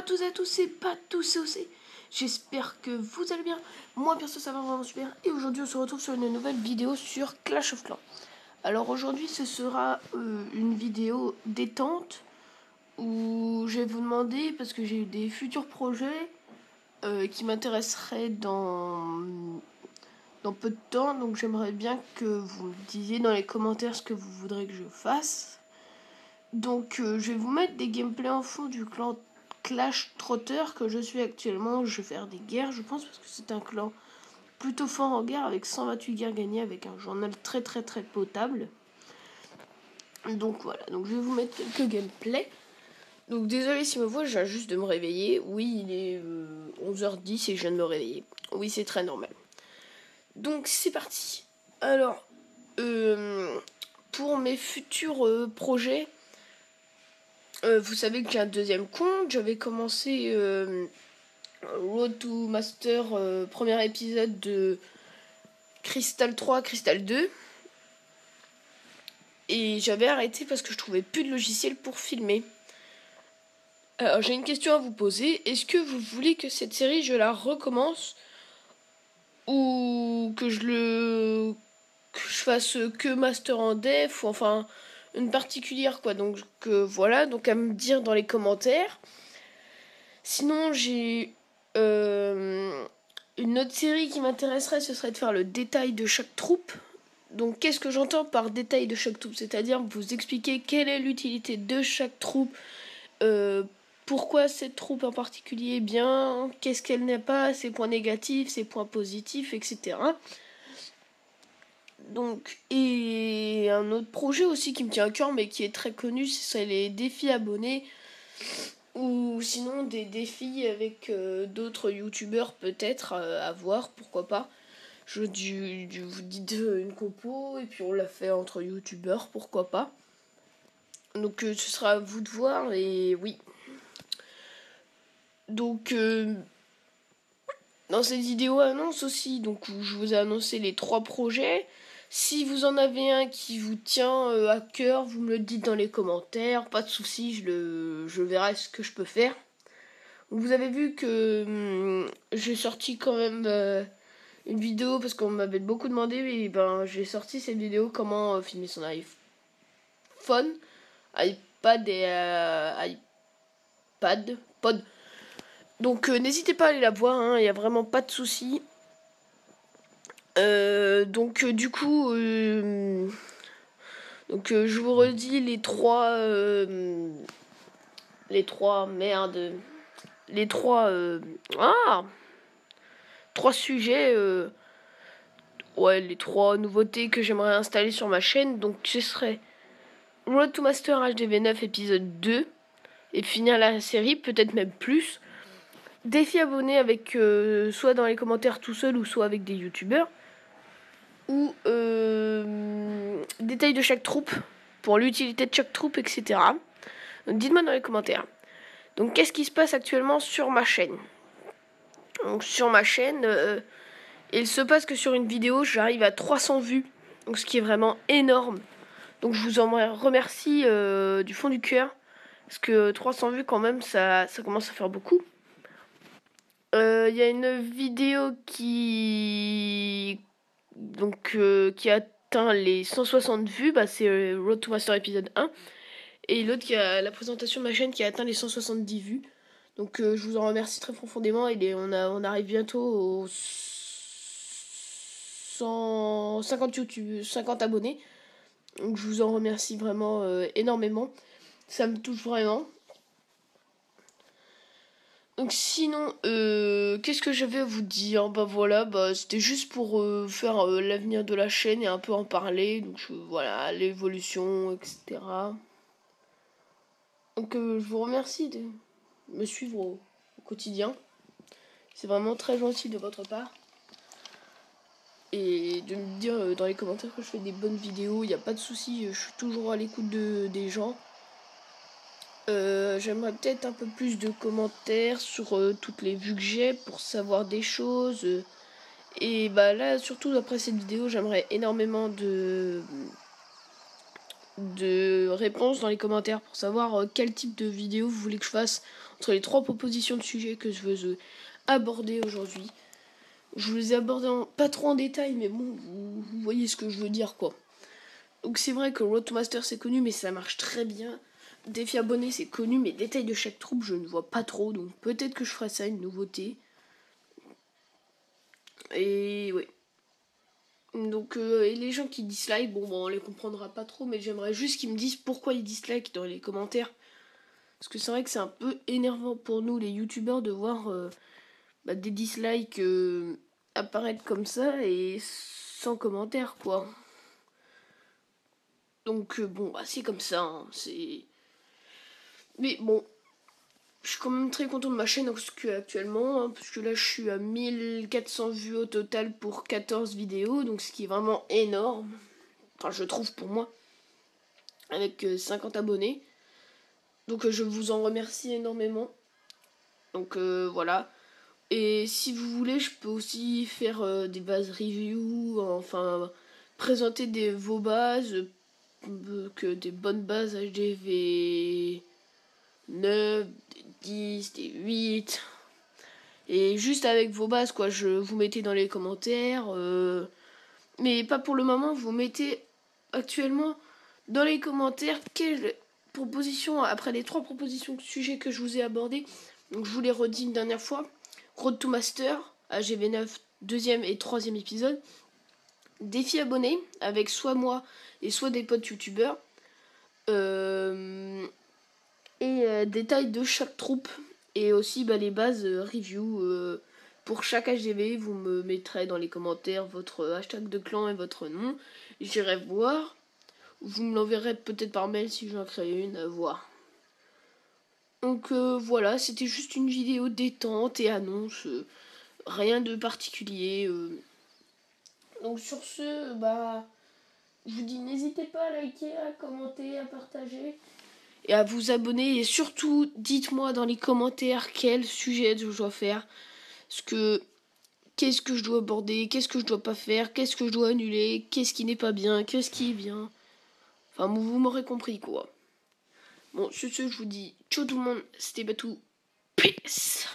toutes et à tous, c'est pas tous aussi. J'espère que vous allez bien. Moi perso ça va vraiment super. Et aujourd'hui on se retrouve sur une nouvelle vidéo sur Clash of Clans. Alors aujourd'hui ce sera une vidéo détente où je vais vous demander, parce que j'ai eu des futurs projets qui m'intéresseraient dans peu de temps. Donc j'aimerais bien que vous me disiez dans les commentaires ce que vous voudrez que je fasse. Donc je vais vous mettre des gameplays en fond du clan Clash Trotter que je suis actuellement. Je vais faire des guerres je pense, parce que c'est un clan plutôt fort en guerre, avec 128 guerres gagnées, avec un journal très potable. Donc voilà, donc je vais vous mettre quelques gameplays. Donc désolé si ma voix, je viens juste de me réveiller. Oui, il est 11h10 et je viens de me réveiller. Oui, c'est très normal. Donc c'est parti. Alors pour mes futurs projets, vous savez que j'ai un deuxième compte. J'avais commencé Road to Master, premier épisode de Crystal 3, Crystal 2. Et j'avais arrêté parce que je trouvais plus de logiciel pour filmer. Alors j'ai une question à vous poser. Est-ce que vous voulez que cette série, je la recommence, ou que je fasse que Master en Def, ou enfin une particulière quoi. Donc voilà, donc à me dire dans les commentaires. Sinon j'ai une autre série qui m'intéresserait, ce serait de faire le détail de chaque troupe. Donc qu'est-ce que j'entends par détail de chaque troupe? C'est-à-dire vous expliquer quelle est l'utilité de chaque troupe, pourquoi cette troupe en particulier est bien, qu'est-ce qu'elle n'est pas, ses points négatifs, ses points positifs, etc. Donc, et un autre projet aussi qui me tient à cœur mais qui est très connu, c'est les défis abonnés, ou sinon des défis avec d'autres youtubeurs peut-être, à voir, pourquoi pas. Je vous dis une compo et puis on l'a fait entre youtubeurs, pourquoi pas. Donc ce sera à vous de voir, et oui. Donc dans cette vidéo annonce aussi, donc où je vous ai annoncé les 3 projets. Si vous en avez un qui vous tient à cœur, vous me le dites dans les commentaires, pas de soucis, je verrai ce que je peux faire. Vous avez vu que j'ai sorti quand même une vidéo, parce qu'on m'avait beaucoup demandé, et ben j'ai sorti cette vidéo comment filmer son iPhone, iPad et pod. Donc n'hésitez pas à aller la voir, hein, y a vraiment pas de soucis. Du coup, je vous redis les trois sujets, les 3 nouveautés que j'aimerais installer sur ma chaîne. Donc ce serait Road to Master HDV9 épisode 2, et finir la série, peut-être même plus. Défi abonné avec soit dans les commentaires tout seul, ou soit avec des youtubeurs. Ou détail de chaque troupe, pour l'utilité de chaque troupe, etc. Donc dites-moi dans les commentaires. Donc qu'est-ce qui se passe actuellement sur ma chaîne? Donc sur ma chaîne, il se passe que sur une vidéo, j'arrive à 300 vues. Donc ce qui est vraiment énorme. Donc je vous en remercie du fond du cœur. Parce que 300 vues quand même, ça commence à faire beaucoup. Il y a une vidéo qui atteint les 160 vues, c'est Road to Master épisode 1. Et l'autre qui a la présentation de ma chaîne qui a atteint les 170 vues. Donc je vous en remercie très profondément. Et on arrive bientôt aux 50 abonnés. Donc je vous en remercie vraiment énormément. Ça me touche vraiment. Donc sinon, qu'est-ce que je vais vous dire? Voilà, c'était juste pour faire l'avenir de la chaîne et un peu en parler. Donc voilà, l'évolution, etc. Donc je vous remercie de me suivre au quotidien. C'est vraiment très gentil de votre part. Et de me dire dans les commentaires que je fais des bonnes vidéos, il n'y a pas de souci, je suis toujours à l'écoute des gens. J'aimerais peut-être un peu plus de commentaires sur toutes les vues que j'ai, pour savoir des choses. Et là, surtout après cette vidéo, j'aimerais énormément de réponses dans les commentaires pour savoir quel type de vidéo vous voulez que je fasse entre les 3 propositions de sujets que je veux aborder aujourd'hui. Je vous les ai abordés pas trop en détail, mais bon, vous voyez ce que je veux dire, quoi. Donc c'est vrai que Road to Master c'est connu, mais ça marche très bien. Défi abonné c'est connu, mais détails de chaque troupe je ne vois pas trop, donc peut-être que je ferai ça, une nouveauté. Et ouais. Donc et les gens qui dislike, bon on les comprendra pas trop, mais j'aimerais juste qu'ils me disent pourquoi ils dislike dans les commentaires. Parce que c'est vrai que c'est un peu énervant pour nous les youtubeurs de voir des dislikes apparaître comme ça et sans commentaire, quoi. Donc bon, c'est comme ça, hein, c'est... Mais bon, je suis quand même très content de ma chaîne actuellement, hein, parce que là je suis à 1400 vues au total pour 14 vidéos, donc ce qui est vraiment énorme. Enfin, je trouve pour moi, avec 50 abonnés. Donc je vous en remercie énormément. Donc voilà. Et si vous voulez, je peux aussi faire des bases review, enfin présenter vos bases, que des bonnes bases HDV 9, des 10, des 8. Et juste avec vos bases, quoi, je vous mettez dans les commentaires. Mais pas pour le moment, vous mettez actuellement dans les commentaires quelle proposition, après les 3 propositions de sujets que je vous ai abordés. Donc je vous les redis une dernière fois. Road to Master, AGV9, 2e et 3e épisode. Défi abonné, avec soit moi et soit des potes youtubeurs. Détails de chaque troupe. Et aussi les bases review pour chaque HDV. Vous me mettrez dans les commentaires votre hashtag de clan et votre nom. J'irai voir. Vous me l'enverrez peut-être par mail si j'en crée une, à voir. Donc voilà, c'était juste une vidéo détente et annonce. Rien de particulier. Donc sur ce, je vous dis n'hésitez pas à liker, à commenter, à partager. Et à vous abonner. Et surtout, dites-moi dans les commentaires quel sujet je dois faire. Qu'est-ce que je dois aborder, qu'est-ce que je dois pas faire, qu'est-ce que je dois annuler, qu'est-ce qui n'est pas bien, qu'est-ce qui est bien. Enfin, vous m'aurez compris, quoi. Bon, sur ce, je vous dis ciao tout le monde, c'était Batou. Peace.